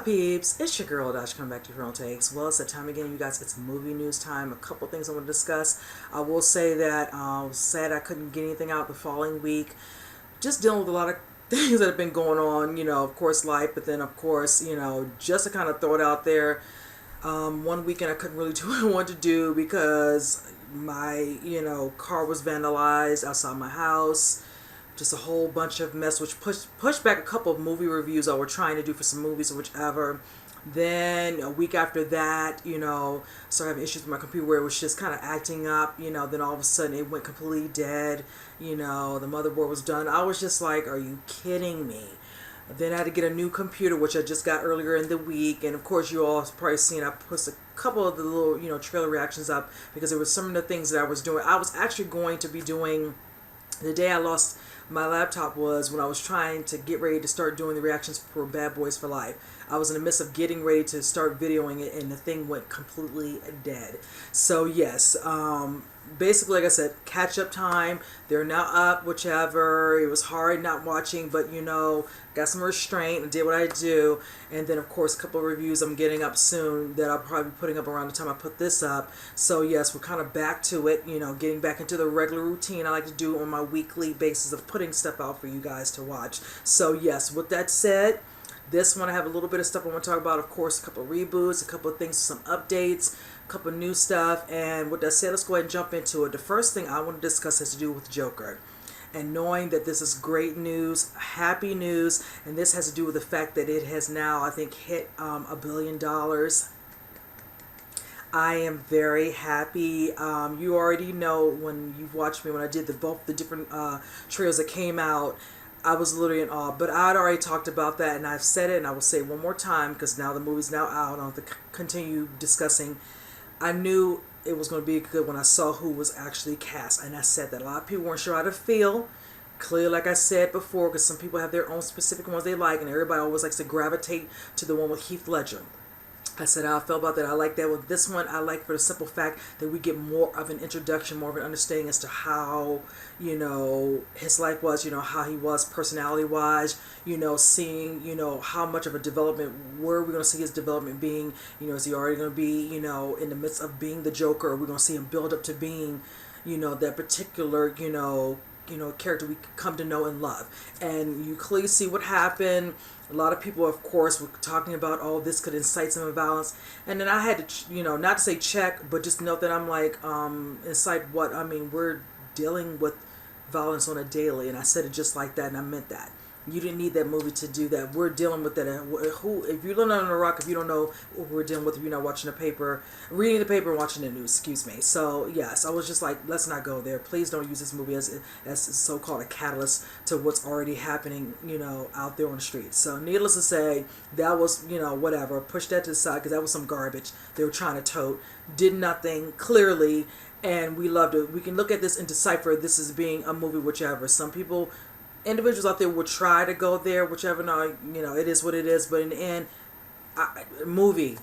peeps? It's your girl Dash coming back to your own takes. Well, it's that time again, you guys. It's movie news time. A couple things I want to discuss. I will say that I was sad I couldn't get anything out the following week. Just dealing with a lot of things that have been going on, of course, life, but then, of course, just to kind of throw it out there. One weekend I couldn't really do what I wanted to do because my, car was vandalized outside my house. Just a whole bunch of mess, which pushed back a couple of movie reviews I were trying to do for some movies or whichever. Then a week after that, started having issues with my computer where it was just kind of acting up. Then all of a sudden it went completely dead. The motherboard was done. I was just like, are you kidding me? Then I had to get a new computer, which I just got earlier in the week. And of course, you all have probably seen I put a couple of the little, trailer reactions up because there were some of the things that I was doing. I was actually going to be doing the day I lost my laptop was when I was trying to get ready to start doing the reactions for Bad Boys for Life. I was in the midst of getting ready to start videoing it and the thing went completely dead. So yes, basically, like I said, catch up time. They're now up, whichever. It was hard not watching, but got some restraint and did what I do. And then, of course, a couple of reviews I'm getting up soon that I'll probably be putting up around the time I put this up. So yes, we're kind of back to it, getting back into the regular routine I like to do on my weekly basis of putting stuff out for you guys to watch. So yes, with that said, this one I have a little bit of stuff I want to talk about. Of course, a couple of reboots, a couple of things, some updates, a couple of new stuff. And with that said, let's go ahead and jump into it. The first thing I want to discuss has to do with Joker. And knowing that this is great news, happy news, and this has to do with the fact that it has now, I think, hit $1 billion. I am very happy. You already know when you've watched me when I did both the different trailers that came out. I was literally in awe, but I'd already talked about that, and I've said it, and I will say it one more time because now the movie's now out. I don't have to continue discussing. I knew it was going to be good when I saw who was actually cast, and I said that a lot of people weren't sure how to feel. Clearly, like I said before, because some people have their own specific ones they like, and everybody always likes to gravitate to the one with Heath Ledger. I said how I felt about that. I like that. With this one, I like for the simple fact that we get more of an introduction, more of an understanding as to how, his life was, how he was personality-wise, seeing, how much of a development, where we're going to see his development being, is he already going to be, in the midst of being the Joker, or we're going to see him build up to being, that particular, character we come to know and love. And you clearly see what happened. A lot of people, of course, were talking about, oh, this could incite some violence. And then I had to, not to say check, but just note that I'm like, incite what? I mean, we're dealing with violence on a daily. And I said it just like that, and I meant that. You didn't need that movie to do that. We're dealing with that. If you're living under a rock, if you don't know what we're dealing with, if you're not watching the paper, reading the paper and watching the news, excuse me. So, yes, I was just like, let's not go there. Please don't use this movie as so-called a catalyst to what's already happening, out there on the streets. So, needless to say, that was, whatever. Push that to the side because that was some garbage they were trying to tote. Did nothing, clearly, and we loved it. We can look at this and decipher this as being a movie, whichever. Some people... individuals out there will try to go there, whichever. No, it is what it is. But in the end, movie,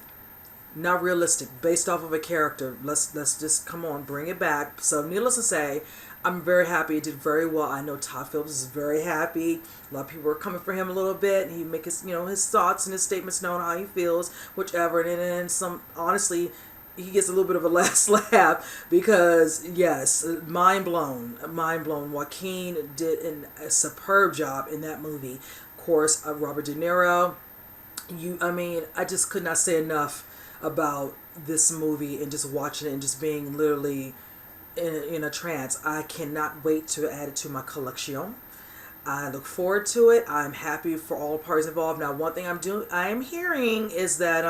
not realistic, based off of a character. Let's just come on, bring it back. So, needless to say, I'm very happy. It did very well. I know Todd Phillips is very happy. A lot of people are coming for him a little bit, and he make his his thoughts and his statements known how he feels, whichever. And then some, honestly, he gets a little bit of a last laugh because, yes, mind blown. Joaquin did a superb job in that movie. Of course, Robert De Niro. I just could not say enough about this movie and just watching it and just being literally in a trance. I cannot wait to add it to my collection. I look forward to it. I'm happy for all parties involved. Now, one thing I am hearing is that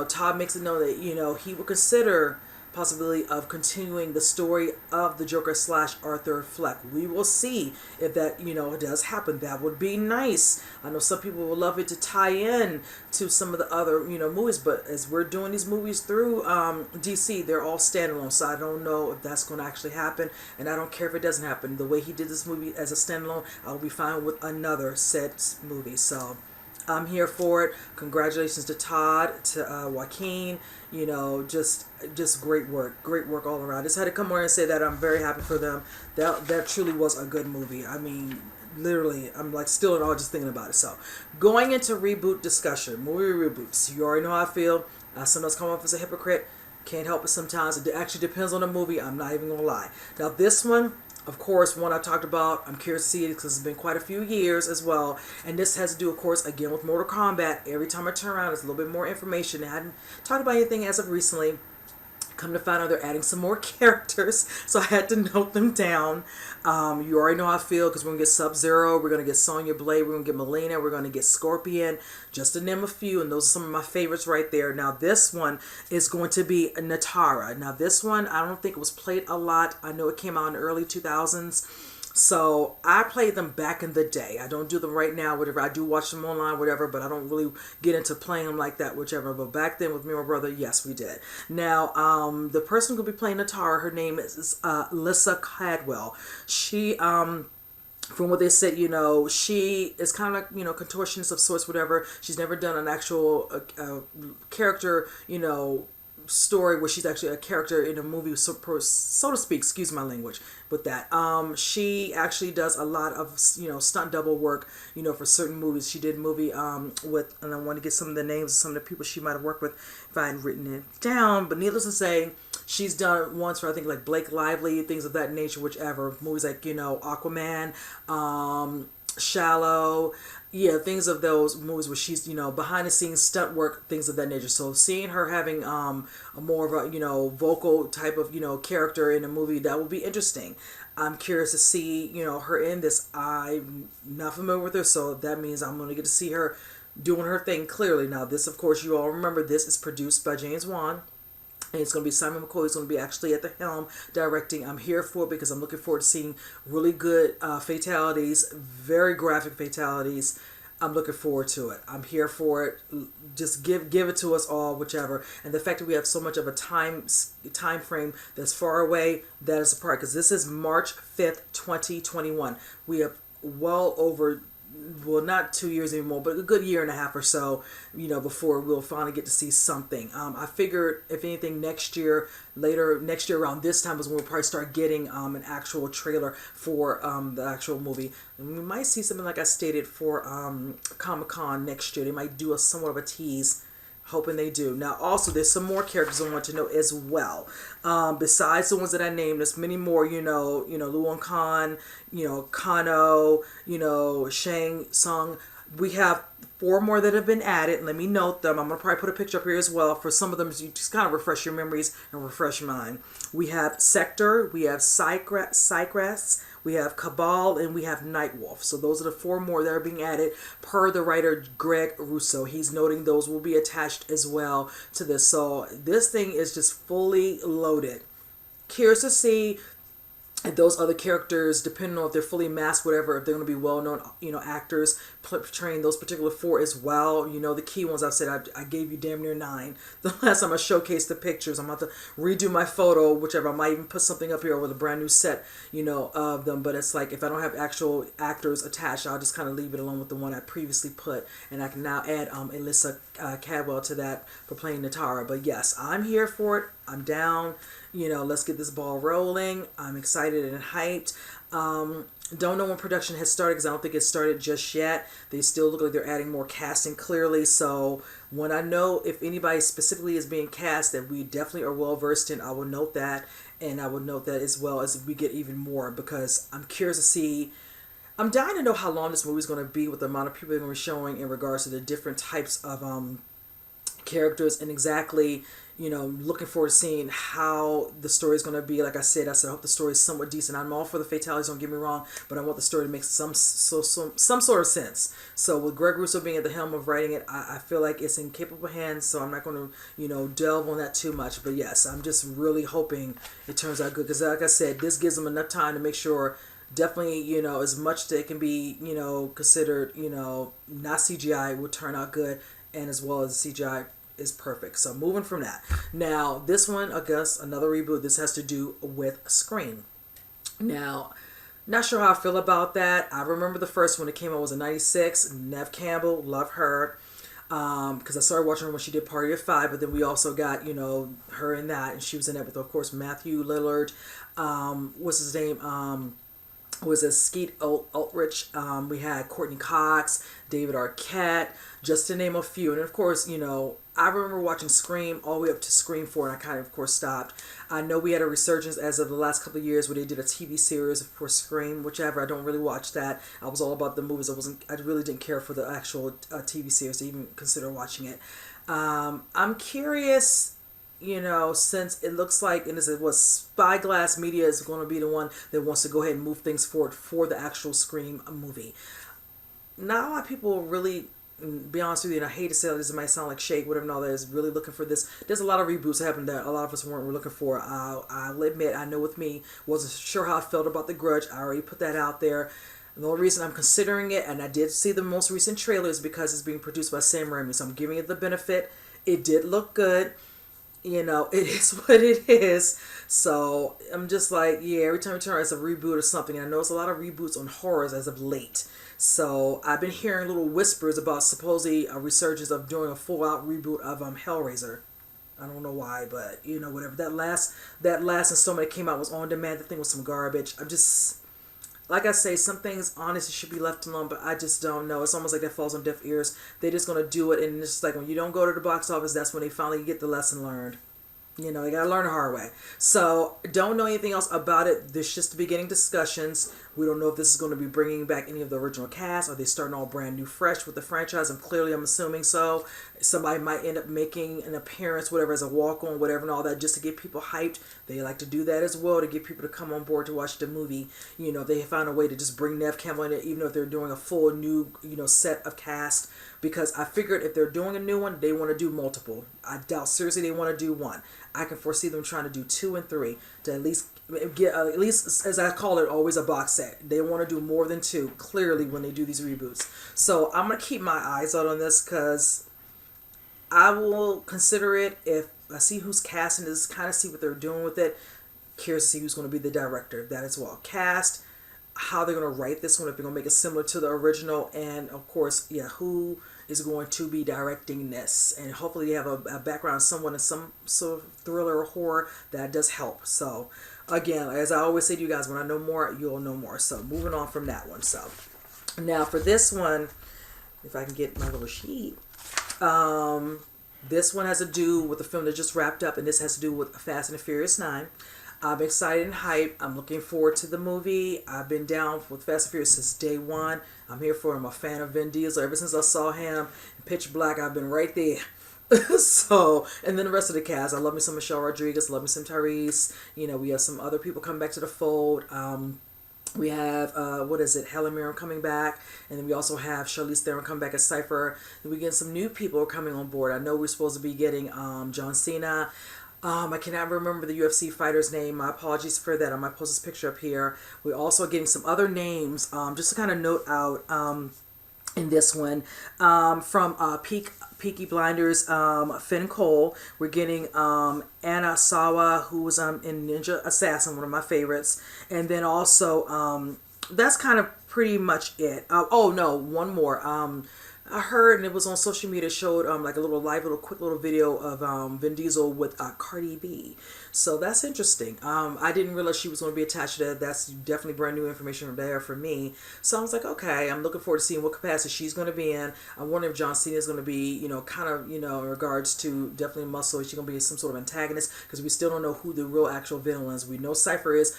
Todd makes it known that, he would consider possibility of continuing the story of the Joker / Arthur Fleck. We will see if that, does happen. That would be nice. I know some people would love it to tie in to some of the other, movies, but as we're doing these movies through DC, they're all standalone, so I don't know if that's going to actually happen, and I don't care if it doesn't happen. The way he did this movie as a standalone, I'll be fine with another said movie, so... I'm here for it. Congratulations to Todd, to Joaquin. Just great work all around. Just had to come on and say that I'm very happy for them. That truly was a good movie. I mean, literally, I'm like still in awe just thinking about it. So, going into reboot discussion, movie reboots. You already know how I feel. I sometimes come off as a hypocrite. Can't help it sometimes. It actually depends on the movie. I'm not even gonna lie. Now, this one, of course, one I talked about. I'm curious to see it because it's been quite a few years as well. And this has to do, of course, again with Mortal Kombat. Every time I turn around, there's a little bit more information. I hadn't talked about anything as of recently. Come to find out they're adding some more characters, so I had to note them down. You already know how I feel because we're going to get Sub-Zero, we're going to get Sonya Blade, we're going to get Melina, we're going to get Scorpion, just to name a few, and those are some of my favorites right there. Now this one is going to be Natara. Now this one, I don't think it was played a lot. I know it came out in the early 2000s. So I played them back in the day. I don't do them right now, whatever. I do watch them online, whatever, but I don't really get into playing them like that, whichever. But back then with me and my brother, yes, we did. Now, the person who will be playing Natara, her name is Lissa Cadwell. She, from what they said, you know, she is kind of like, you know, contortionist of sorts, whatever. She's never done an actual character, you know, story where she's actually a character in a movie, so to speak, excuse my language with that. She actually does a lot of, you know, stunt double work, you know, for certain movies. She did a movie with, and I want to get some of the names of some of the people she might have worked with if I had written it down, but needless to say, she's done ones for, I think, like Blake Lively, things of that nature, whichever. Movies like, you know, Aquaman, Shallow, yeah, things of those movies where she's, you know, behind the scenes stunt work, things of that nature. So seeing her having a more of a, you know, vocal type of, you know, character in a movie, that will be interesting. I'm curious to see, you know, her in this. I'm not familiar with her, so that means I'm going to get to see her doing her thing clearly. Now this, of course, you all remember, this is produced by James Wan. And it's going to be Simon McCoy. He's going to be actually at the helm directing. I'm here for it because I'm looking forward to seeing really good fatalities, very graphic fatalities. I'm looking forward to it. I'm here for it. Just give it to us all, whichever. And the fact that we have so much of a time frame that's far away, that is a part. Because this is March 5th, 2021. We have well over, well, not 2 years anymore, but a good year and a half or so, you know, before we'll finally get to see something. I figured, if anything, next year around this time is when we'll probably start getting an actual trailer for the actual movie. And we might see something, like I stated, for Comic-Con next year. They might do somewhat of a tease. Hoping they do. Now, also, there's some more characters I want to know as well. Besides the ones that I named, there's many more, you know, Luan Khan, you know, Kano, you know, Shang Tsung. We have 4 more that have been added. Let me note them. I'm going to probably put a picture up here as well. For some of them, you just kind of refresh your memories and refresh mine. We have Sector, we have Cycrass, we have Cabal, and we have Nightwolf. So those are the 4 more that are being added per the writer Greg Russo. He's noting those will be attached as well to this. So this thing is just fully loaded. Curious to see if those other characters, depending on if they're fully masked, whatever, if they're going to be well-known, you know, actors portraying those particular 4 as well. You know, the key ones I've said, I gave you damn near 9. The last time I showcased the pictures, I'm about to redo my photo, whichever. I might even put something up here with a brand new set, you know, of them. But it's like, if I don't have actual actors attached, I'll just kind of leave it alone with the one I previously put. And I can now add Alyssa Cadwell to that for playing Natara. But yes, I'm here for it. I'm down. You know, let's get this ball rolling. I'm excited and hyped. Don't know when production has started because I don't think it's started just yet. They still look like they're adding more casting clearly. So when I know if anybody specifically is being cast that we definitely are well versed in, I will note that. And I will note that as well as we get even more, because I'm curious to see. I'm dying to know how long this movie is going to be with the amount of people they're going to be showing in regards to the different types of characters, and exactly, you know, looking forward to seeing how the story is going to be. Like I said, I hope the story is somewhat decent. I'm all for the fatalities, don't get me wrong, but I want the story to make some sort of sense. So with Greg Russo being at the helm of writing it, I feel like it's in capable hands, so I'm not going to, you know, delve on that too much. But yes, I'm just really hoping it turns out good, because like I said, this gives them enough time to make sure, definitely, you know, as much that it can be, you know, considered, you know, not CGI, will turn out good, and as well as CGI is perfect. So moving from that. Now, this one, I guess, another reboot. This has to do with Scream. Now, not sure how I feel about that. I remember the first one that came out was in '96. Neve Campbell, love her. Because I started watching her when she did Party of Five, but then we also got, you know, her in that, and she was in that with, of course, Matthew Lillard. What's his name? was a Skeet Ulrich. We had Courtney Cox, David Arquette, just to name a few. And of course, you know, I remember watching Scream all the way up to Scream 4, and I kind of course, stopped. I know we had a resurgence as of the last couple of years where they did a TV series for Scream, whichever. I don't really watch that. I was all about the movies. I really didn't care for the actual TV series to even consider watching it. I'm curious, you know, since it looks like, and it was Spyglass Media is going to be the one that wants to go ahead and move things forward for the actual Scream movie. Not a lot of people really, be honest with you, and I hate to say this, it might sound like shade, whatever, and all that, is really looking for this. There's a lot of reboots that happened that a lot of us weren't looking for. I'll admit, I know with me, wasn't sure how I felt about The Grudge. I already put that out there. And the only reason I'm considering it, and I did see the most recent trailer, is because it's being produced by Sam Raimi, so I'm giving it the benefit. It did look good. You know, it is what it is. So I'm just like, yeah, every time I turn, it's a reboot or something. And I know it's a lot of reboots on horrors as of late. So I've been hearing little whispers about supposedly a resurgence of doing a full-out reboot of Hellraiser. I don't know why, but you know, whatever. That last installment that came out was on demand. The thing was some garbage. I'm just, like I say, some things honestly should be left alone, but I just don't know. It's almost like that falls on deaf ears. They're just gonna do it, and it's just like when you don't go to the box office, that's when they finally get the lesson learned. You know, you gotta learn the hard way. So, don't know anything else about it. This is just the beginning discussions. We don't know if this is going to be bringing back any of the original cast. Are they starting all brand new, fresh with the franchise? I'm assuming so. Somebody might end up making an appearance, whatever, as a walk-on, whatever, and all that, just to get people hyped. They like to do that as well, to get people to come on board to watch the movie. You know, they find a way to just bring Nev Campbell in it, even if they're doing a full new, you know, set of cast. Because I figured if they're doing a new one, they want to do multiple. I doubt seriously they want to do one. I can foresee them trying to do 2 and 3 to at least get, at least as I call it, always a box set. They want to do more than 2, clearly, when they do these reboots. So I'm going to keep my eyes out on this, because I will consider it if I see who's casting this, kind of see what they're doing with it. Curious to see who's going to be the director of that as well. Cast, how they're going to write this one, if they're going to make it similar to the original, and of course, yeah, who is going to be directing this, and hopefully they have a background, someone in some sort of thriller or horror that does help. So again, as I always say to you guys, when I know more, you'll know more. So moving on from that one. So now for this one, if I can get my little sheet, this one has to do with the film that just wrapped up, and this has to do with Fast and the Furious 9. I'm excited and hyped. I'm looking forward to the movie. I've been down with Fast and Furious since day one. I'm here for it. I'm a fan of Vin Diesel. Ever since I saw him in Pitch Black, I've been right there. So, and then the rest of the cast. I love me some Michelle Rodriguez. Love me some Tyrese. You know, we have some other people come back to the fold. We have, Helen Mirren coming back. And then we also have Charlize Theron come back as Cypher. Then we get some new people coming on board. I know we're supposed to be getting John Cena. I cannot remember the UFC fighter's name. My apologies for that. I might post this picture up here. We're also getting some other names, just to kind of note out in this one. From Peaky Blinders, Finn Cole. We're getting Anna Sawa, who was in Ninja Assassin, one of my favorites. And then also, that's kind of pretty much it. Oh, no, one more. I heard, and it was on social media, showed like a quick little video of Vin Diesel with Cardi B. So that's interesting. I didn't realize she was going to be attached to that. That's definitely brand new information there for me. So I was like, okay, I'm looking forward to seeing what capacity she's going to be in. I wonder if John Cena is going to be, you know, kind of, you know, in regards to definitely muscle. Is she going to be some sort of antagonist? Because we still don't know who the real actual villain is. We know Cypher is,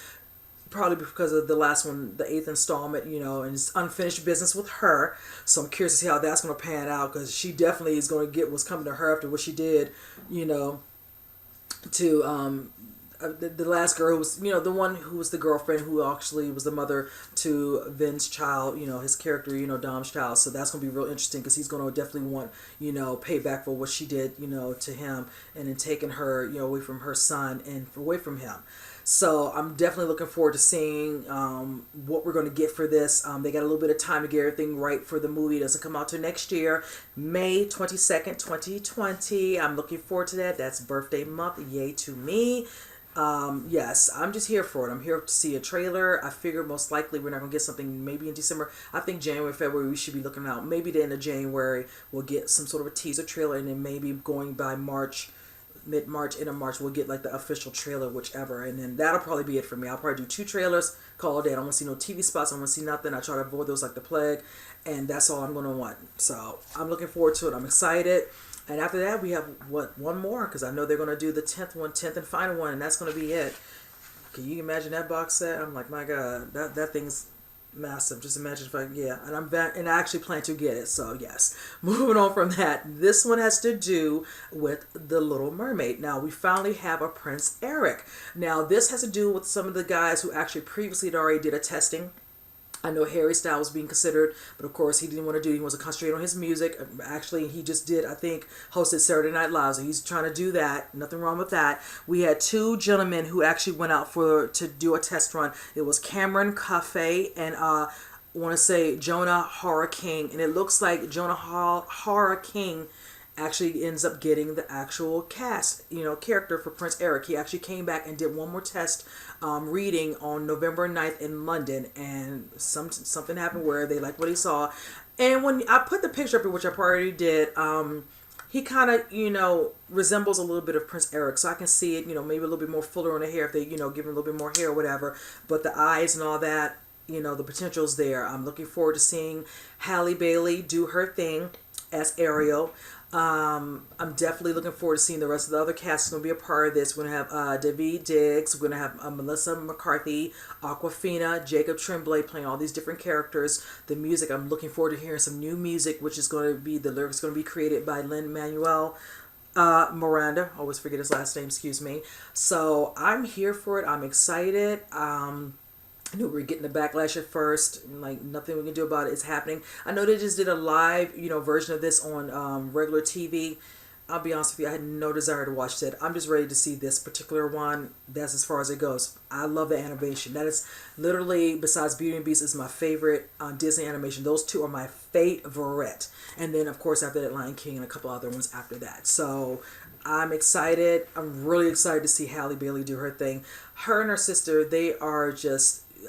probably because of the last one, the 8th installment, you know, and it's unfinished business with her. So I'm curious to see how that's going to pan out, because she definitely is going to get what's coming to her after what she did, you know, to the last girl who was, you know, the one who was the girlfriend who actually was the mother to Vin's child, you know, his character, you know, Dom's child. So that's going to be real interesting, because he's going to definitely want, you know, pay back for what she did, you know, to him, and then taking her, you know, away from her son and away from him. So I'm definitely looking forward to seeing what we're going to get for this. They got a little bit of time to get everything right for the movie. It doesn't come out till next year, May 22nd, 2020. I'm looking forward to that. That's birthday month. Yay to me. Yes, I'm just here for it. I'm here to see a trailer. I figure most likely we're not going to get something maybe in December. I think January, February, we should be looking out. Maybe the end of January, we'll get some sort of a teaser trailer, and then maybe going by March, mid-March, end of March, we'll get like the official trailer, whichever, and then that'll probably be it for me. I'll probably do 2 trailers, call it a day. I don't want to see no TV spots. I don't want to see nothing. I try to avoid those like the plague, and that's all I'm going to want. So I'm looking forward to it. I'm excited. And after that, we have, one more, because I know they're going to do the 10th and final one, and that's going to be it. Can you imagine that box set? I'm like, my God, that thing's massive. Just imagine if and I actually plan to get it. So yes, moving on from that, this one has to do with the Little Mermaid. Now we finally have a Prince Eric. Now this has to do with some of the guys who actually previously had already did a testing. I know Harry Styles was being considered, but of course he didn't want to do. He wants to concentrate on his music. Actually, he just did, I think, hosted Saturday Night Live, so he's trying to do that. Nothing wrong with that. We had 2 gentlemen who actually went out to do a test run. It was Cameron Cafe and I want to say Jonah Horror King, and it looks like Jonah Horror King actually ends up getting the actual character for Prince Eric. He actually came back and did one more test reading on November 9th in London, and something happened where they liked what he saw. And when I put the picture up, which I already did, he kind of, resembles a little bit of Prince Eric, so I can see it, maybe a little bit more fuller on the hair if they, give him a little bit more hair or whatever, but the eyes and all that, the potential's there. I'm looking forward to seeing Halle Bailey do her thing as Ariel. I'm definitely looking forward to seeing the rest of the other cast is going to be a part of this. We're going to have Daveed Diggs. We're going to have Melissa McCarthy, Awkwafina, Jacob Tremblay playing all these different characters. The music, I'm looking forward to hearing some new music, which is going to be, the lyrics going to be created by Lin-Manuel Miranda. I always forget his last name, excuse me. So I'm here for it. I'm excited. I knew we were getting the backlash at first, like nothing we can do about it. It's happening. I know they just did a live, version of this on regular TV. I'll be honest with you, I had no desire to watch that. I'm just ready to see this particular one. That's as far as it goes. I love the animation. That is literally, besides Beauty and Beast, is my favorite Disney animation. Those 2 are my favorite. And then, of course, after that, Lion King and a couple other ones after that. So I'm excited. I'm really excited to see Halle Bailey do her thing. Her and her sister,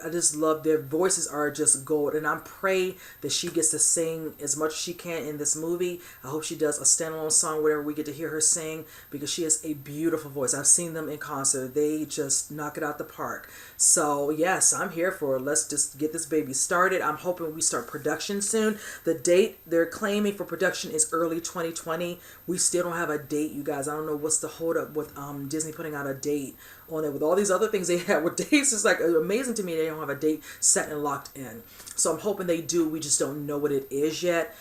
I just love their voices are just gold, and I pray that she gets to sing as much as she can in this movie. I hope she does a standalone song, whatever we get to hear her sing, because she has a beautiful voice. I've seen them in concert. They just knock it out the park. So yes, I'm here for it. Let's just get this baby started. I'm hoping we start production soon. The date they're claiming for production is early 2020. We still don't have a date, you guys. I don't know what's the hold up with Disney putting out a date on it. With all these other things they have with dates, it's like amazing to me they don't have a date set and locked in. So I'm hoping they do. We just don't know what it is yet.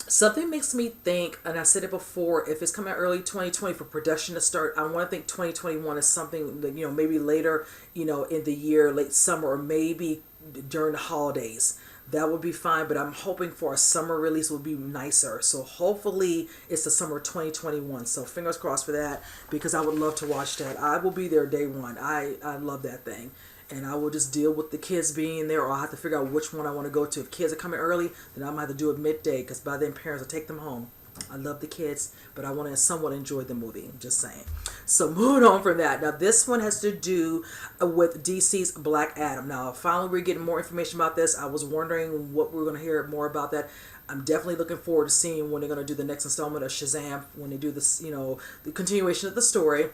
Something makes me think, and I said it before, if it's coming out early 2020 for production to start, I want to think 2021 is something that, maybe later, in the year, late summer, or maybe during the holidays. That would be fine, but I'm hoping for a summer release would be nicer. So hopefully it's the summer of 2021. So fingers crossed for that, because I would love to watch that. I will be there day one. I love that thing. And I will just deal with the kids being there, or I'll have to figure out which one I want to go to. If kids are coming early, then I might have to do it midday, because by then parents will take them home. I love the kids, but I want to somewhat enjoy the movie. Just saying. So moving on from that. Now this one has to do with DC's Black Adam. Now finally we're getting more information about this. I was wondering what we're going to hear more about that. I'm definitely looking forward to seeing when they're going to do the next installment of Shazam, when they do this, the continuation of the story.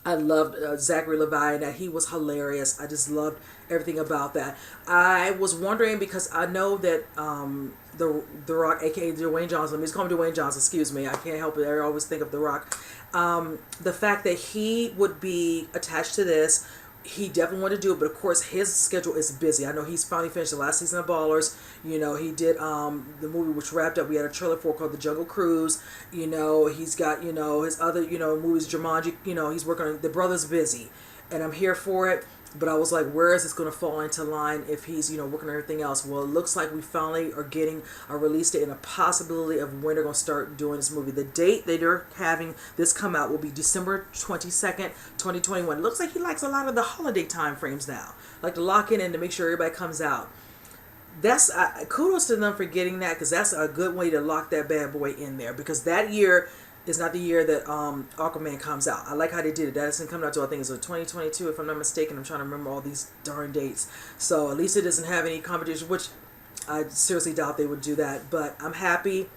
I loved Zachary Levi, that he was hilarious. I just loved everything about that. I was wondering, because I know that the Rock, aka Dwayne Johnson, let me just call him Dwayne Johnson, excuse me, I can't help it, I always think of The Rock. The fact that he would be attached to this, he definitely wanted to do it, but of course his schedule is busy. I know he's finally finished the last season of Ballers. He did the movie which wrapped up. We had a trailer for called The Jungle Cruise. He's got his other movies, Jumanji. He's working on The Brother's busy, and I'm here for it. But I was like, where is this going to fall into line if he's, working on everything else? Well, it looks like we finally are getting a release date and a possibility of when they're going to start doing this movie. The date that they're having this come out will be December 22nd, 2021. It looks like he likes a lot of the holiday time frames now, like to lock in and to make sure everybody comes out. That's kudos to them for getting that, because that's a good way to lock that bad boy in there, because that year is not the year that Aquaman comes out. I like how they did it. That isn't coming out till I think it's 2022, if I'm not mistaken. I'm trying to remember all these darn dates. So at least it doesn't have any competition, which I seriously doubt they would do that. But I'm happy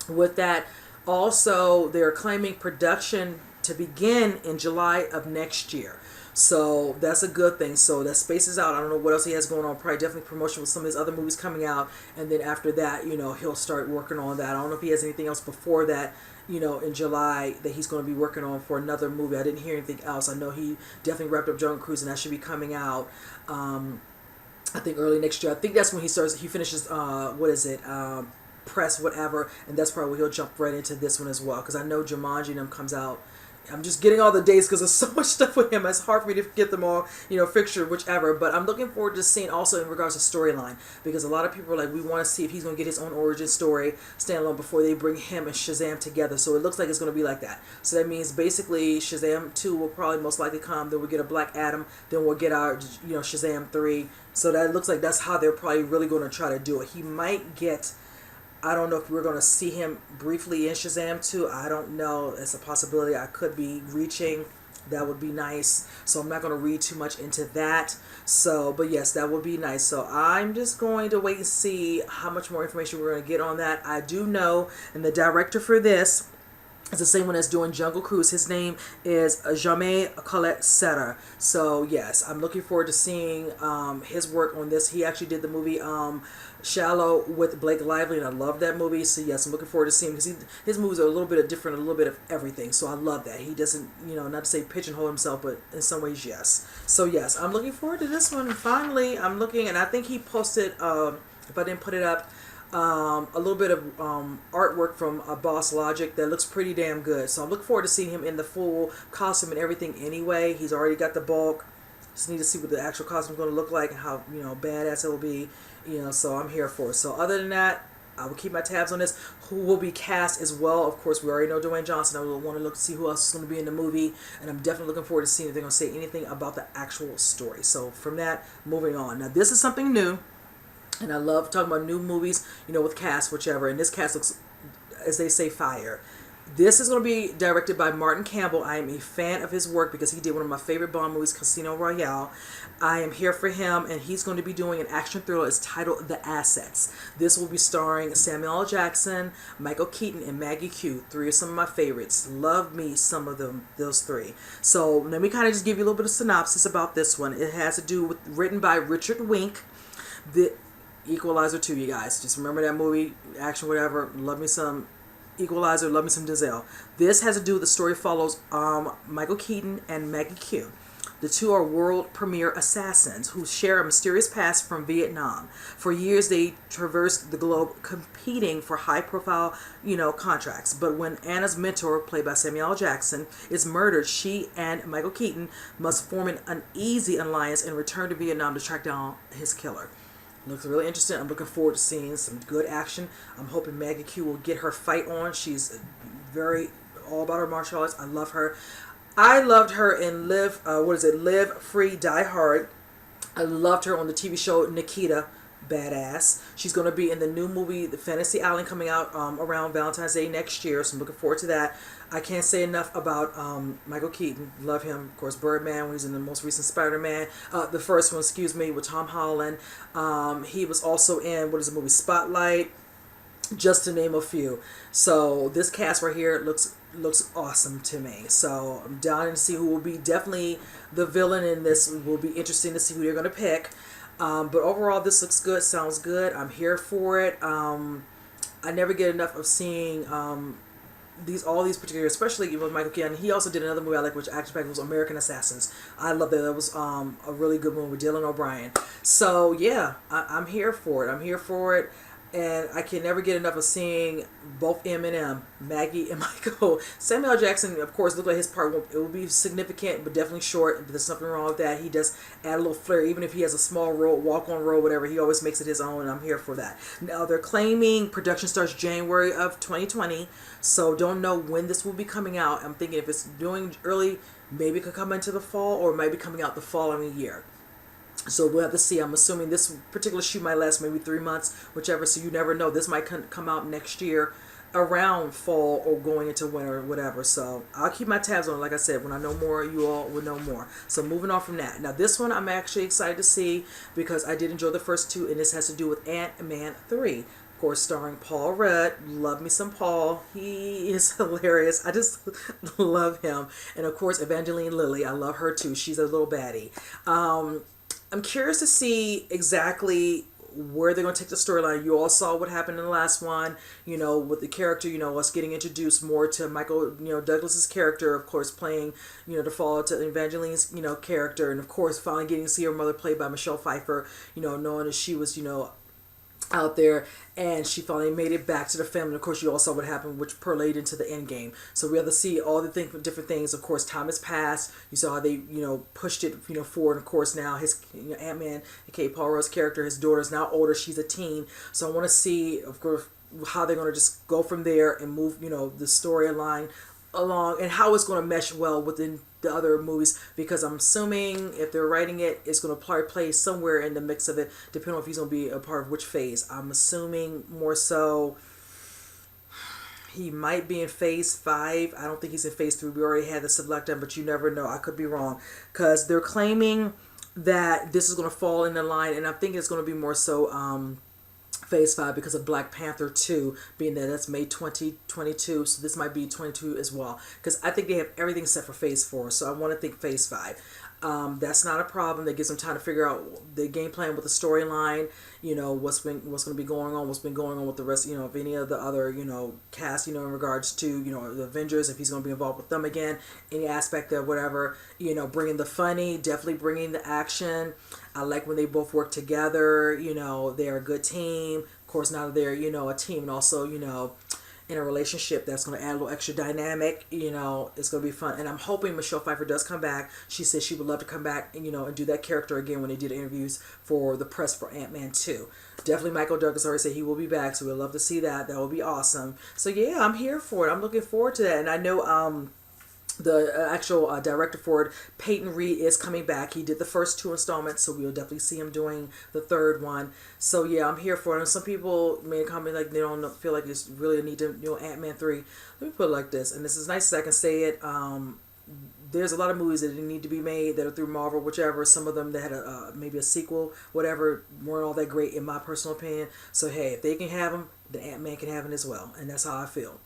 with that. Also, they're claiming production to begin in July of next year. So that's a good thing. So that spaces out. I don't know what else he has going on. Probably definitely promotion with some of his other movies coming out. And then after that, he'll start working on that. I don't know if he has anything else before that, in July that he's going to be working on for another movie. I didn't hear anything else. I know he definitely wrapped up Jungle Cruise, and that should be coming out, I think early next year. I think that's when he finishes, press, whatever. And that's probably when he'll jump right into this one as well. Because I know Jumanji and them comes out. I'm just getting all the dates because there's so much stuff with him. It's hard for me to get them all, fixtured, whichever. But I'm looking forward to seeing also in regards to storyline, because a lot of people are like, we want to see if he's going to get his own origin story standalone before they bring him and Shazam together. So it looks like it's going to be like that. So that means basically Shazam 2 will probably most likely come. Then we'll get a Black Adam. Then we'll get our, Shazam 3. So that looks like that's how they're probably really going to try to do it. He might get... I don't know if we're going to see him briefly in Shazam 2. I don't know. It's a possibility. I could be reaching. That would be nice. So I'm not going to read too much into that. So, but yes, that would be nice. So I'm just going to wait and see how much more information we're going to get on that. I do know, and the director for this is the same one that's doing Jungle Cruise. His name is Jamais Colette Setter. So yes, I'm looking forward to seeing his work on this. He actually did the movie Shallow with Blake Lively, and I love that movie. So yes, I'm looking forward to seeing him because his movies are a little bit of different, a little bit of everything. So I love that. He doesn't, not to say pigeonhole himself, but in some ways, yes. So yes, I'm looking forward to this one. Finally, I'm looking, and I think he posted, if I didn't put it up, a little bit of artwork from Boss Logic that looks pretty damn good. So I'm looking forward to seeing him in the full costume and everything anyway. He's already got the bulk. Just need to see what the actual costume is going to look like and how, badass it will be. So I'm here for it. So other than that, I will keep my tabs on this. Who will be cast as well? Of course, we already know Dwayne Johnson. I will want to look to see who else is going to be in the movie. And I'm definitely looking forward to seeing if they're going to say anything about the actual story. So from that, moving on. Now, this is something new. And I love talking about new movies, with cast, whichever. And this cast looks, as they say, fire. This is going to be directed by Martin Campbell. I am a fan of his work because he did one of my favorite Bond movies, Casino Royale. I am here for him, and he's going to be doing an action thriller. It's titled The Assets. This will be starring Samuel L. Jackson, Michael Keaton, and Maggie Q. 3 of some of my favorites. Love me some of them, those 3. So let me kind of just give you a little bit of synopsis about this one. It has to do with, written by Richard Wink, the Equalizer 2, you guys. Just remember that movie, action, whatever. Love me some Equalizer, love me some Denzel. This has to do with the story follows Michael Keaton and Maggie Q. The two are world premier assassins who share a mysterious past from Vietnam. For years, they traversed the globe competing for high-profile, contracts. But when Anna's mentor, played by Samuel L. Jackson, is murdered, she and Michael Keaton must form an uneasy alliance and return to Vietnam to track down his killer. Looks really interesting. I'm looking forward to seeing some good action. I'm hoping Maggie Q will get her fight on. She's very all about her martial arts. I love her. I loved her in Live Free, Die Hard. I loved her on the TV show Nikita. Badass. She's going to be in the new movie, The Fantasy Island, coming out around Valentine's Day next year. So I'm looking forward to that. I can't say enough about Michael Keaton. Love him. Of course, Birdman, when he's in the most recent Spider-Man. The first one, with Tom Holland. He was also in, what is the movie, Spotlight, just to name a few. So this cast right here looks awesome to me. So I'm dying to see who will be definitely the villain in this. It will be interesting to see who they're going to pick. But overall, this looks good, sounds good. I'm here for it. I never get enough of seeing all these particular, especially with Michael Keaton. He also did another movie I like, which action was American Assassins. I love that. That was a really good movie with Dylan O'Brien. So yeah, I'm here for it. I'm here for it. And I can never get enough of seeing both Eminem, Maggie, and Michael. Samuel L. Jackson, of course, looked like his part will be significant, but definitely short. But there's nothing wrong with that. He does add a little flair. Even if he has a small role, walk-on role, whatever, he always makes it his own, and I'm here for that. Now, they're claiming production starts January of 2020, so don't know when this will be coming out. I'm thinking if it's doing early, maybe it could come into the fall, or it might be coming out the following year. So we'll have to see. I'm assuming this particular shoot might last maybe 3 months, whichever. So you never know. This might come out next year around fall or going into winter or whatever. So I'll keep my tabs on it. Like I said, when I know more, you all will know more. So moving on from that. Now this one I'm actually excited to see because I did enjoy the first two, and this has to do with Ant-Man 3. Of course, starring Paul Rudd. Love me some Paul. He is hilarious. I just love him. And of course, Evangeline Lilly. I love her too. She's a little baddie. I'm curious to see exactly where they're going to take the storyline. You all saw what happened in the last one, with the character, us getting introduced more to Michael, Douglas's character, of course, playing, the fall to Evangeline's, character, and of course, finally getting to see her mother played by Michelle Pfeiffer, knowing that she was, out there, and she finally made it back to the family. Of course, you all saw what happened, which parlayed into the end game. So we have to see all the different things. Of course, time has passed. You saw how they, pushed it, forward. And of course, now his, Ant-Man, aka Paul Rudd's character, his daughter is now older. She's a teen. So I want to see, of course, how they're going to just go from there and move, the storyline along, and how it's going to mesh well within the other movies, because I'm assuming if they're writing it, it's going to play somewhere in the mix of it, depending on if he's going to be a part of which phase. I'm assuming more so he might be in phase 5. I don't think he's in phase 3. We already had the select done, but you never know. I could be wrong, because they're claiming that this is going to fall in the line, and I think it's going to be more so phase 5 because of Black Panther 2 being there. That's May 2022, so this might be 22 as well, because I think they have everything set for phase 4, so I want to think phase 5. That's not a problem. That gives them time to figure out the game plan with the storyline, what's going to be going on, what's been going on with the rest, of any of the other, cast, in regards to, the Avengers, if he's going to be involved with them again, any aspect of whatever, bringing the funny, definitely bringing the action. I like when they both work together, they're a good team. Of course, now they're, a team, and also, in a relationship, that's going to add a little extra dynamic. It's going to be fun. And I'm hoping Michelle Pfeiffer does come back. She said she would love to come back and, and do that character again when they did interviews for the press for Ant-Man 2. Definitely Michael Douglas already said he will be back, so we'd love to see that. That will be awesome. So yeah, I'm here for it. I'm looking forward to that. And I know the actual director for it, Peyton Reed, is coming back. He did the first 2 installments, so we'll definitely see him doing the 3rd one. So yeah, I'm here for it. And some people made a comment like they don't feel like it's really a need to, Ant-Man 3. Let me put it like this, and this is nice as I can say it. There's a lot of movies that didn't need to be made that are through Marvel, whichever. Some of them that had maybe a sequel, whatever, weren't all that great in my personal opinion. So hey, if they can have them, the Ant-Man can have them as well, and that's how I feel.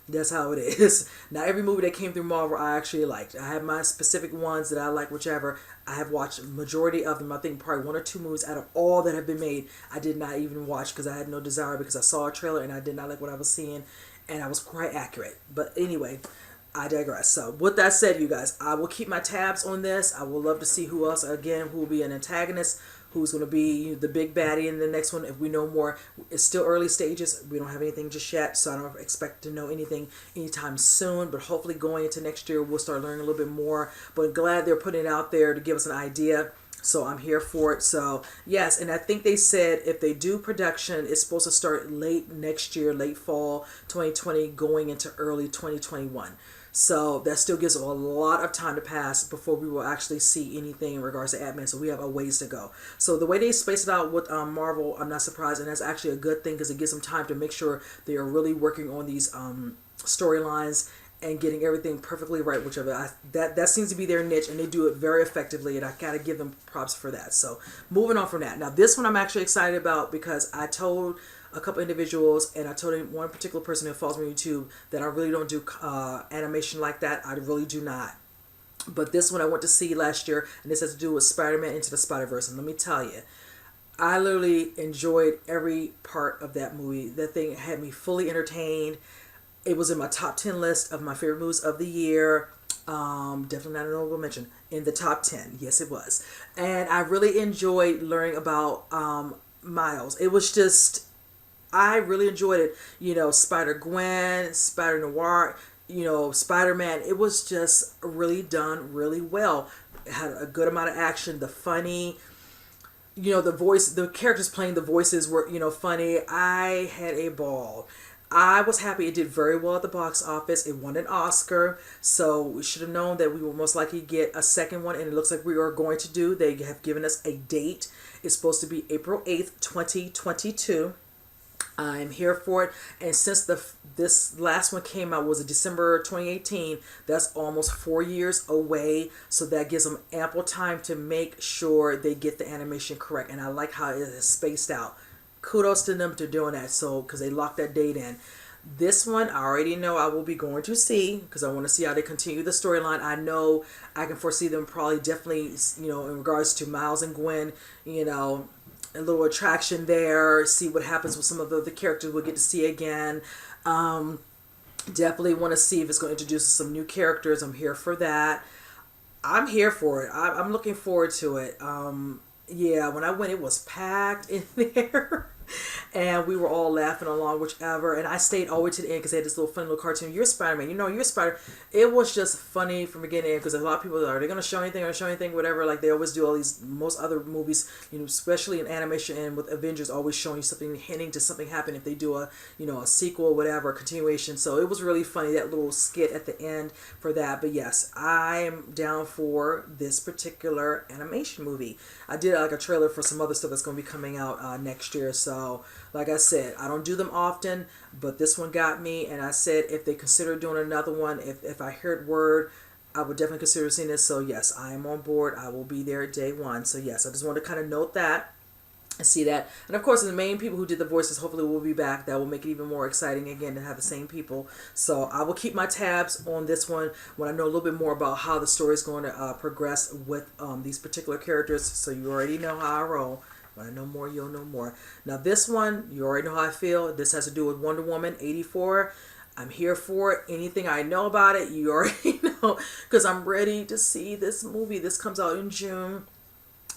That's how it is. Now, every movie that came through Marvel, I actually liked. I have my specific ones that I like, whichever. I have watched a majority of them. I think probably 1 or 2 movies out of all that have been made, I did not even watch because I had no desire, because I saw a trailer and I did not like what I was seeing, and I was quite accurate. But anyway, I digress. So with that said, you guys, I will keep my tabs on this. I would love to see who else, again, who will be an antagonist, who's going to be the big baddie in the next one. If we know more, it's still early stages. We don't have anything just yet, so I don't expect to know anything anytime soon. But hopefully going into next year, we'll start learning a little bit more. But glad they're putting it out there to give us an idea. So I'm here for it. So yes, and I think they said if they do production, it's supposed to start late next year, late fall 2020, going into early 2021. So that still gives a lot of time to pass before we will actually see anything in regards to Ant-Man. So we have a ways to go. So the way they space it out with Marvel, I'm not surprised. And that's actually a good thing, because it gives them time to make sure they are really working on these storylines and getting everything perfectly right, whichever. That seems to be their niche, and they do it very effectively, and I gotta give them props for that. So moving on from that. Now this one I'm actually excited about, because I told a couple individuals, and I told one particular person who follows me on YouTube, that I really don't do animation like that. I really do not. But this one I went to see last year, and this has to do with Spider-Man Into the Spider-Verse. And let me tell you, I literally enjoyed every part of that movie. That thing had me fully entertained. It was in my top 10 list of my favorite movies of the year. Definitely not an honorable mention. In the top 10. Yes, it was. And I really enjoyed learning about Miles. It was just, I really enjoyed it. Spider-Gwen, Spider-Noir, Spider-Man. It was just really done really well. It had a good amount of action. The funny, the characters playing the voices were, funny. I had a ball. I was happy it did very well at the box office. It won an Oscar, so we should have known that we will most likely get a second one, and it looks like we are going to do. They have given us a date. It's supposed to be April 8th, 2022. I'm here for it, and since this last one came out was in December 2018, that's almost 4 years away, so that gives them ample time to make sure they get the animation correct, and I like how it is spaced out. kudos to them to doing that. So, because they locked that date in. This one, I already know I will be going to see because I want to see how they continue the storyline. I know I can foresee them probably definitely, in regards to Miles and Gwen, a little attraction there. See what happens with some of the characters we'll get to see again. Definitely want to see if it's going to introduce some new characters. I'm here for that. I'm here for it. I'm looking forward to it. Yeah, when I went, it was packed in there. And we were all laughing along, whichever. And I stayed all the way to the end because they had this little funny little cartoon. You're Spider-Man. You're Spider. It was just funny from beginning to end because a lot of people are they going to show anything or show anything, whatever. Like they always do all these, most other movies, especially in animation and with Avengers, always showing you something, hinting to something happen if they do a sequel or whatever, a continuation. So it was really funny, that little skit at the end for that. But yes, I'm down for this particular animation movie. I did like a trailer for some other stuff that's going to be coming out next year. So like I said, I don't do them often, but this one got me. And I said if they consider doing another one, if I heard word, I would definitely consider seeing this. So yes, I am on board. I will be there day one. So yes, I just want to kind of note that and see that. And of course, the main people who did the voices hopefully will be back. That will make it even more exciting again to have the same people. So I will keep my tabs on this one when I know a little bit more about how the story is going to progress with these particular characters. So you already know how I roll. When I know more, you'll know more. Now this one, you already know how I feel. This has to do with Wonder Woman 84. I'm here for it. Anything I know about it, you already know. Because I'm ready to see this movie. This comes out in June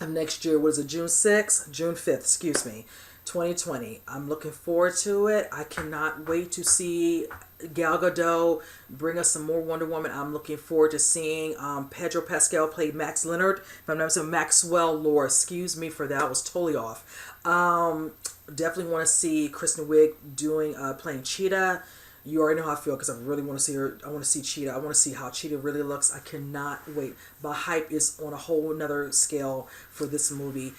of next year. What is it? June 6th? June 5th, excuse me. 2020. I'm looking forward to it. I cannot wait to see Gal Gadot bring us some more Wonder Woman. I'm looking forward to seeing Pedro Pascal play Max Leonard. If I'm not saying Maxwell Lord, excuse me for that. I was totally off. Definitely want to see Kristen Wiig playing Cheetah. You already know how I feel because I really want to see her. I want to see Cheetah. I want to see how Cheetah really looks. I cannot wait. My hype is on a whole nother scale for this movie.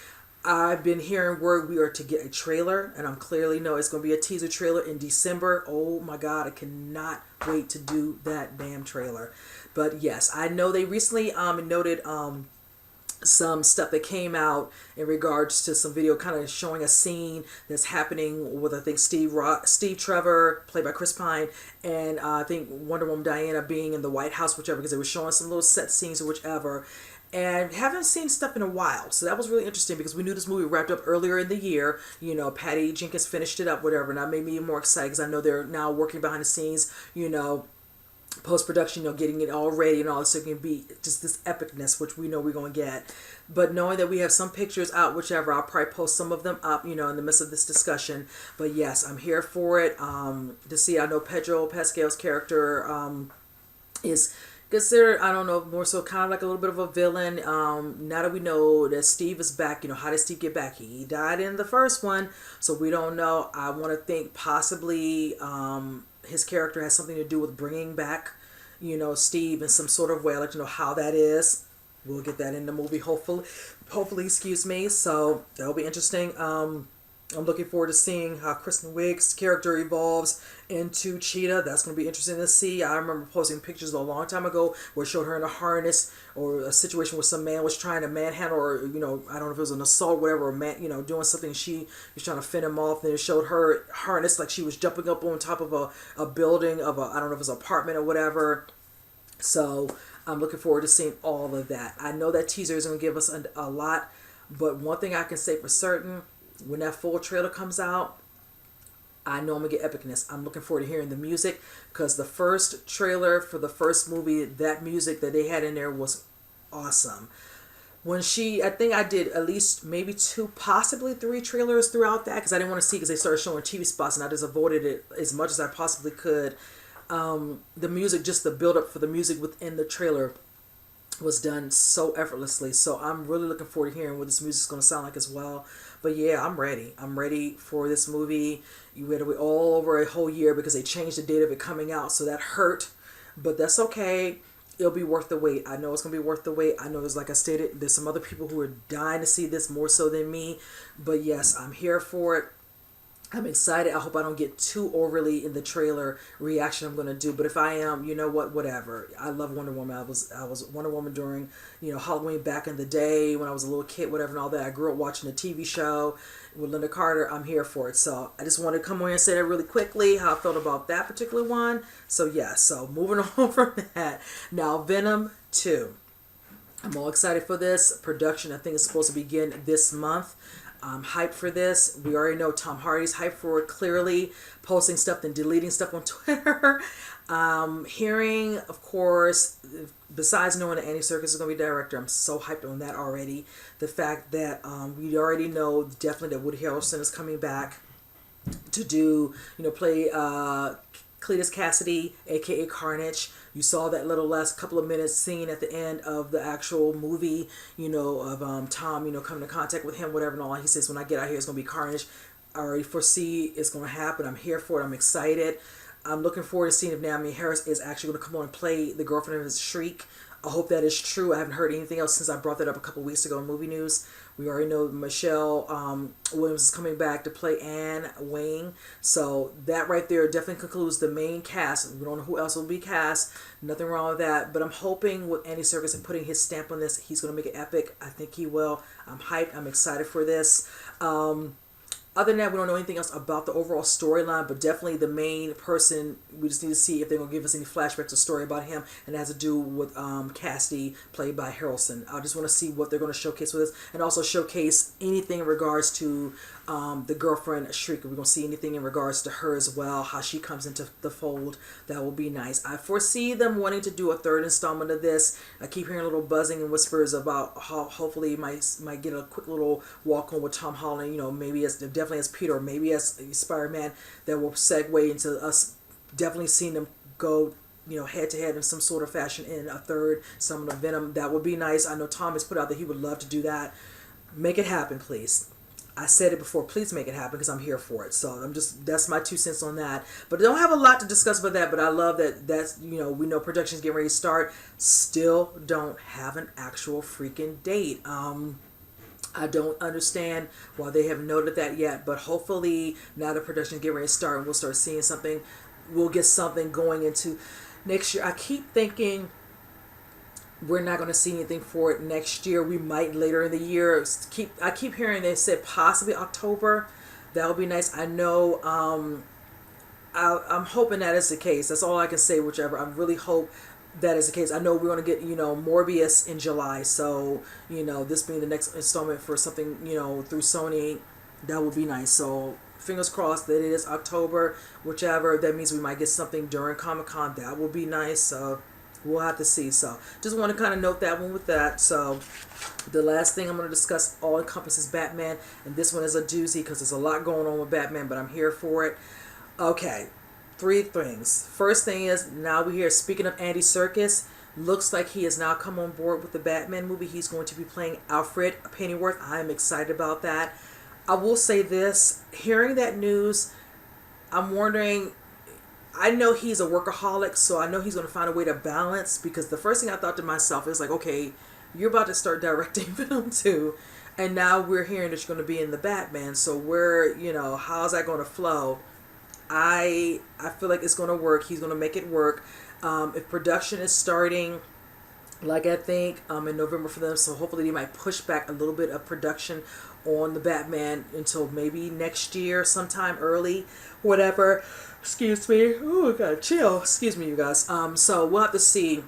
I've been hearing word we are to get a trailer, and I'm clearly know it's going to be a teaser trailer in December. Oh my God, I cannot wait to do that damn trailer. But yes, I know they recently noted some stuff that came out in regards to some video kind of showing a scene that's happening with, I think, Steve Trevor, played by Chris Pine, and I think Wonder Woman Diana being in the White House, whichever, because they were showing some little set scenes or whichever. And haven't seen stuff in a while. So that was really interesting because we knew this movie wrapped up earlier in the year. Patty Jenkins finished it up, whatever. And that made me even more excited because I know they're now working behind the scenes, post-production, getting it all ready and all this. So it can be just this epicness, which we know we're going to get. But knowing that we have some pictures out, whichever, I'll probably post some of them up, in the midst of this discussion. But yes, I'm here for it. To see, I know Pedro Pascal's character is considered, I don't know, more so kind of like a little bit of a villain. Now that we know that Steve is back, how did Steve get back? He died in the first one, so we don't know. I want to think possibly his character has something to do with bringing back, Steve in some sort of way. I'd like to know how that is. We'll get that in the movie, hopefully, excuse me. So that'll be interesting. I'm looking forward to seeing how Kristen Wiig's character evolves into Cheetah. That's going to be interesting to see. I remember posting pictures a long time ago where it showed her in a harness, or a situation where some man was trying to manhandle, or I don't know if it was an assault, whatever, or man, doing something. She was trying to fend him off. Then it showed her harness like she was jumping up on top of a building of I don't know if it was an apartment or whatever. So I'm looking forward to seeing all of that. I know that teaser is going to give us a lot, but one thing I can say for certain, when that full trailer comes out, I know I'm going to get epicness. I'm looking forward to hearing the music, because the first trailer for the first movie, that music that they had in there was awesome. I think I did at least maybe 2, possibly 3 trailers throughout that, because I didn't want to see, because they started showing TV spots and I just avoided it as much as I possibly could. The music, just the build up for the music within the trailer was done so effortlessly. So I'm really looking forward to hearing what this music is going to sound like as well. But yeah, I'm ready. I'm ready for this movie. You had to wait all over a whole year because they changed the date of it coming out. So that hurt, but that's okay. It'll be worth the wait. I know it's going to be worth the wait. I know like I stated, there's some other people who are dying to see this more so than me. But yes, I'm here for it. I'm excited. I hope I don't get too overly in the trailer reaction I'm going to do. But if I am, you know what, whatever. I love Wonder Woman. I was Wonder Woman during, Halloween back in the day when I was a little kid, whatever and all that. I grew up watching the TV show with Linda Carter. I'm here for it. So I just wanted to come on here and say that really quickly, how I felt about that particular one. So yeah, so moving on from that. Now, Venom 2. I'm all excited for this. Production, I think, is supposed to begin this month. I'm hyped for this. We already know Tom Hardy's hyped for it, clearly posting stuff and deleting stuff on Twitter. Hearing, of course, besides knowing that Andy Serkis is going to be director, I'm so hyped on that already. The fact that we already know definitely that Woody Harrelson is coming back to do, play Cletus Cassidy, aka Carnage. You saw that little last couple of minutes scene at the end of the actual movie, of Tom, coming in contact with him, whatever and all. He says, when I get out here, it's going to be Carnage. I already foresee it's going to happen. I'm here for it. I'm excited. I'm looking forward to seeing if Naomi Harris is actually going to come on and play the girlfriend of his Shriek. I hope that is true. I haven't heard anything else since I brought that up a couple weeks ago in movie news. We already know Michelle Williams is coming back to play Anne Wang. So that right there definitely concludes the main cast. We don't know who else will be cast. Nothing wrong with that. But I'm hoping with Andy Serkis and putting his stamp on this, he's going to make it epic. I think he will. I'm hyped. I'm excited for this. Other than that, we don't know anything else about the overall storyline, but definitely the main person, we just need to see if they're going to give us any flashbacks or story about him, and it has to do with Cassidy, played by Harrelson. I just want to see what they're going to showcase with us, and also showcase anything in regards to the girlfriend, Shriek. We're going to see anything in regards to her as well, how she comes into the fold. That will be nice. I foresee them wanting to do a third installment of this. I keep hearing little buzzing and whispers about how hopefully might get a quick little walk on with Tom Holland, maybe definitely as Peter, or maybe as Spider-Man, that will segue into us definitely seeing them go head to head in some sort of fashion in a third installment of Venom. That would be nice. I know Tom has put out that he would love to do that. Make it happen, please. I said it before, please make it happen, because I'm here for it. So that's my 2 cents on that. But I don't have a lot to discuss about that, but I love that's, we know production's getting ready to start. Still don't have an actual freaking date. I don't understand why they haven't noted that yet, but hopefully now the production is getting ready to start and we'll start seeing something. We'll get something going into next year. I keep thinking we're not going to see anything for it next year. We might later in the year. I keep hearing they said possibly October. That would be nice. I know. I'm hoping that is the case. That's all I can say. Whichever. I really hope that is the case. I know we're going to get Morbius in July. So this being the next installment for something through Sony, that would be nice. So fingers crossed that it is October. Whichever. That means we might get something during Comic-Con. That will be nice. So we'll have to see. So just want to kind of note that one with that. So the last thing I'm going to discuss all encompasses Batman, and this one is a doozy because there's a lot going on with Batman, but I'm here for it. Okay, 3 things. First thing is, now we hear, speaking of Andy Serkis, looks like he has now come on board with the Batman movie. He's going to be playing Alfred Pennyworth. I am excited about that. I will say this, hearing that news, I'm wondering, I know he's a workaholic, so I know he's going to find a way to balance, because the first thing I thought to myself is like, okay, you're about to start directing Venom 2, and now we're hearing that you're going to be in the Batman, so how's that going to flow? I feel like it's going to work. He's going to make it work. If production is starting, like I think, in November for them, so hopefully they might push back a little bit of production on the Batman until maybe next year, sometime early, whatever. Excuse me. Ooh, I gotta chill. Excuse me, you guys. So we'll have to see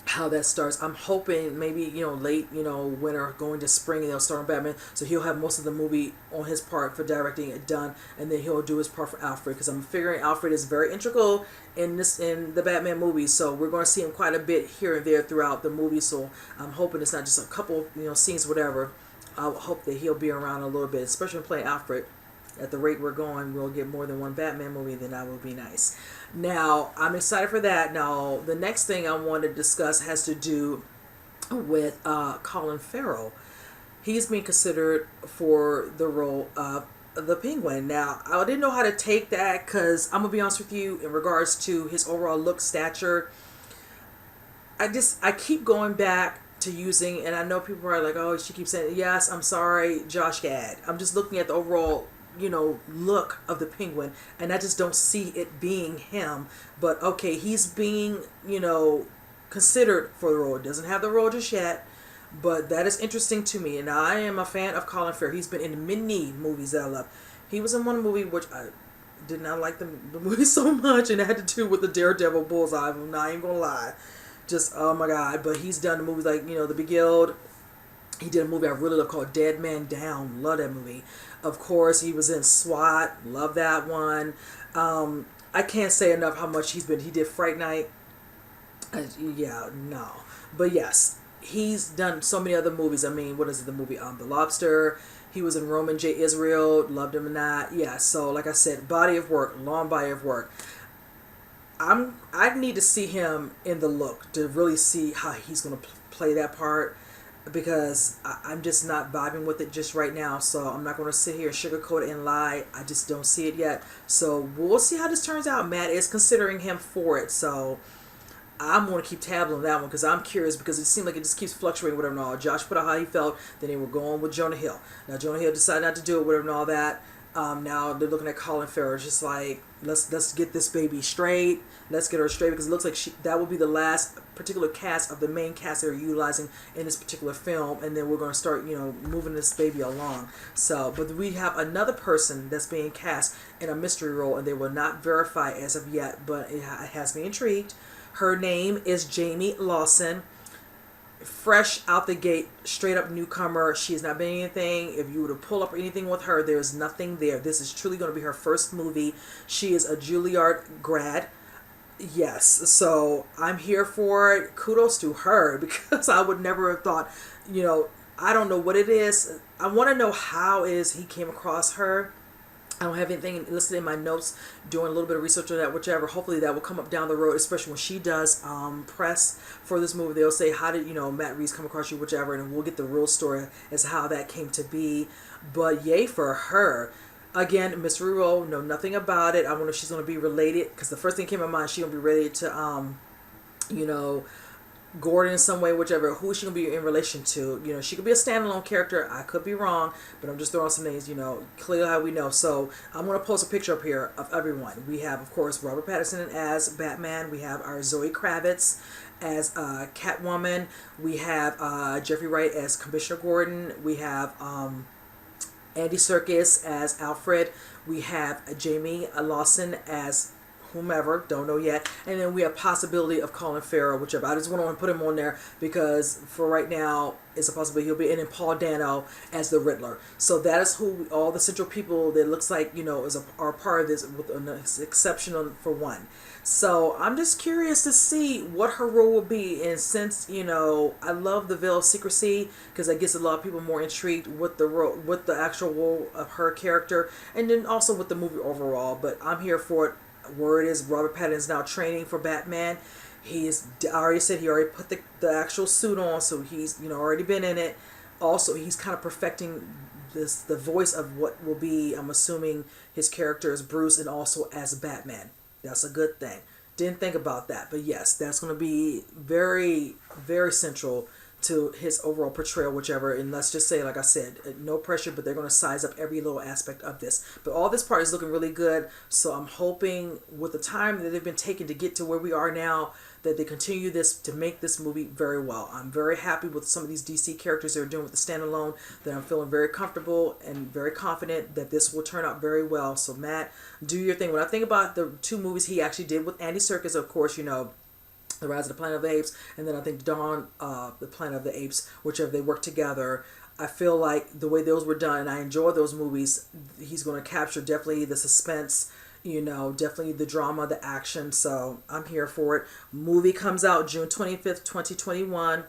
how that starts. I'm hoping maybe, late, winter going to spring, and they'll start on Batman. So he'll have most of the movie on his part for directing it done, and then he'll do his part for Alfred, because I'm figuring Alfred is very integral in the Batman movie. So we're going to see him quite a bit here and there throughout the movie. So I'm hoping it's not just a couple, scenes, whatever. I hope that he'll be around a little bit, especially playing Alfred. At the rate we're going, we'll get more than one Batman movie, then that will be nice. Now, I'm excited for that. Now, the next thing I want to discuss has to do with Colin Farrell. He's being considered for the role of the Penguin. Now, I didn't know how to take that, because I'm going to be honest with you, in regards to his overall look, stature, I keep going back to using, and I know people are like, oh, she keeps saying, yes, I'm sorry, Josh Gad. I'm just looking at the overall look of the Penguin, and I just don't see it being him. But okay, he's being, considered for the role. Doesn't have the role just yet, but that is interesting to me. And I am a fan of Colin Farrell. He's been in many movies that I love. He was in one movie which I did not like the movie so much, and it had to do with the Daredevil bullseye. I'm not even gonna lie, just oh my god. But he's done movies like The Big Guild. He did a movie I really love called Dead Man Down. Love that movie. Of course, he was in SWAT. Love that one. I can't say enough how much he's been. He did Fright Night. Yeah, no. But yes, he's done so many other movies. I mean, what is it? The movie The Lobster. He was in Roman J. Israel. Loved him in that. Yeah, so like I said, body of work. Long body of work. I need to see him in the look to really see how he's going to play that part, because I'm just not vibing with it just right now. So I'm not going to sit here and sugarcoat it and lie. I just don't see it yet. So we'll see how this turns out. Matt is considering him for it. So I'm going to keep tabs on that one, because I'm curious, because it seems like it just keeps fluctuating, whatever and all. Josh put out how he felt. Then they were going with Jonah Hill. Now Jonah Hill decided not to do it, whatever and all that. Now they're looking at Colin Farrell. It's just like, let's get this baby straight. Let's get her straight, because it looks like that will be the last particular cast of the main cast they're utilizing in this particular film, and then we're going to start, moving this baby along. So, but we have another person that's being cast in a mystery role, and they will not verify as of yet, but it has me intrigued. Her name is Jamie Lawson. Fresh out the gate, straight up newcomer. She has not been in anything. If you were to pull up anything with her, there's nothing there. This is truly going to be her first movie. She is a Juilliard grad. Yes, so I'm here for it. Kudos to her, because I would never have thought, I don't know what it is. I want to know how it is he came across her. I don't have anything listed in my notes, doing a little bit of research on that, whichever. Hopefully that will come up down the road, especially when she does press for this movie. They'll say, how did, Matt Reeves come across you, whichever, and we'll get the real story as to how that came to be. But yay for her. Again, mystery role, know nothing about it. I wonder if she's going to be related, because the first thing came to mind, she's going to be related to, Gordon in some way, whichever. Who is she going to be in relation to? She could be a standalone character. I could be wrong, but I'm just throwing some names, clearly how we know. So I'm going to post a picture up here of everyone. We have, of course, Robert Pattinson as Batman. We have our Zoe Kravitz as Catwoman. We have Jeffrey Wright as Commissioner Gordon. We have Andy Serkis as Alfred. We have Jamie Lawson as whomever, don't know yet. And then we have possibility of Colin Farrell, whichever. I just want to put him on there because for right now, it's a possibility he'll be in, and Paul Dano as the Riddler. So that is who all the central people that looks like, are part of this, with an exception for one. So I'm just curious to see what her role will be. And since, I love the veil of secrecy, because that gets a lot of people more intrigued with the role, with the actual role of her character, and then also with the movie overall. But I'm here for it. Word is Robert Pattinson is now training for Batman. I already said he already put the actual suit on, so he's already been in it. Also, he's kind of perfecting the voice of what will be, I'm assuming, his character as Bruce, and also as Batman. That's a good thing. Didn't think about that, but yes, that's going to be very, very central to his overall portrayal, whichever. And let's just say, like I said, no pressure, but they're going to size up every little aspect of this. But all this part is looking really good. So I'm hoping with the time that they've been taking to get to where we are now, that they continue this to make this movie very well. I'm very happy with some of these DC characters they're doing with the standalone, that I'm feeling very comfortable and very confident that this will turn out very well. So Matt, do your thing. When I think about the two movies he actually did with Andy Serkis, of course, The Rise of the Planet of the Apes, and then I think Dawn, the Planet of the Apes, whichever, they work together. I feel like the way those were done, and I enjoy those movies, he's going to capture definitely the suspense, definitely the drama, the action. So I'm here for it. Movie comes out June 25th, 2021.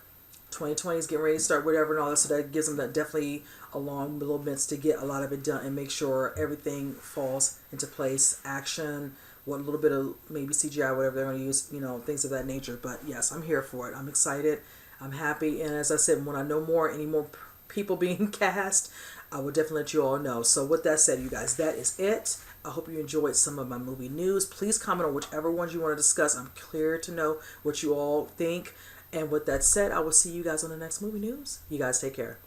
2020 is getting ready to start, whatever and all that, so that gives them that definitely a long little bits to get a lot of it done and make sure everything falls into place. Action, what little bit of maybe CGI, whatever they're going to use, things of that nature. But yes, I'm here for it. I'm excited. I'm happy. And as I said, when I know more, any more people being cast, I will definitely let you all know. So with that said, you guys, that is it. I hope you enjoyed some of my movie news. Please comment on whichever ones you want to discuss. I'm clear to know what you all think. And with that said, I will see you guys on the next movie news. You guys take care.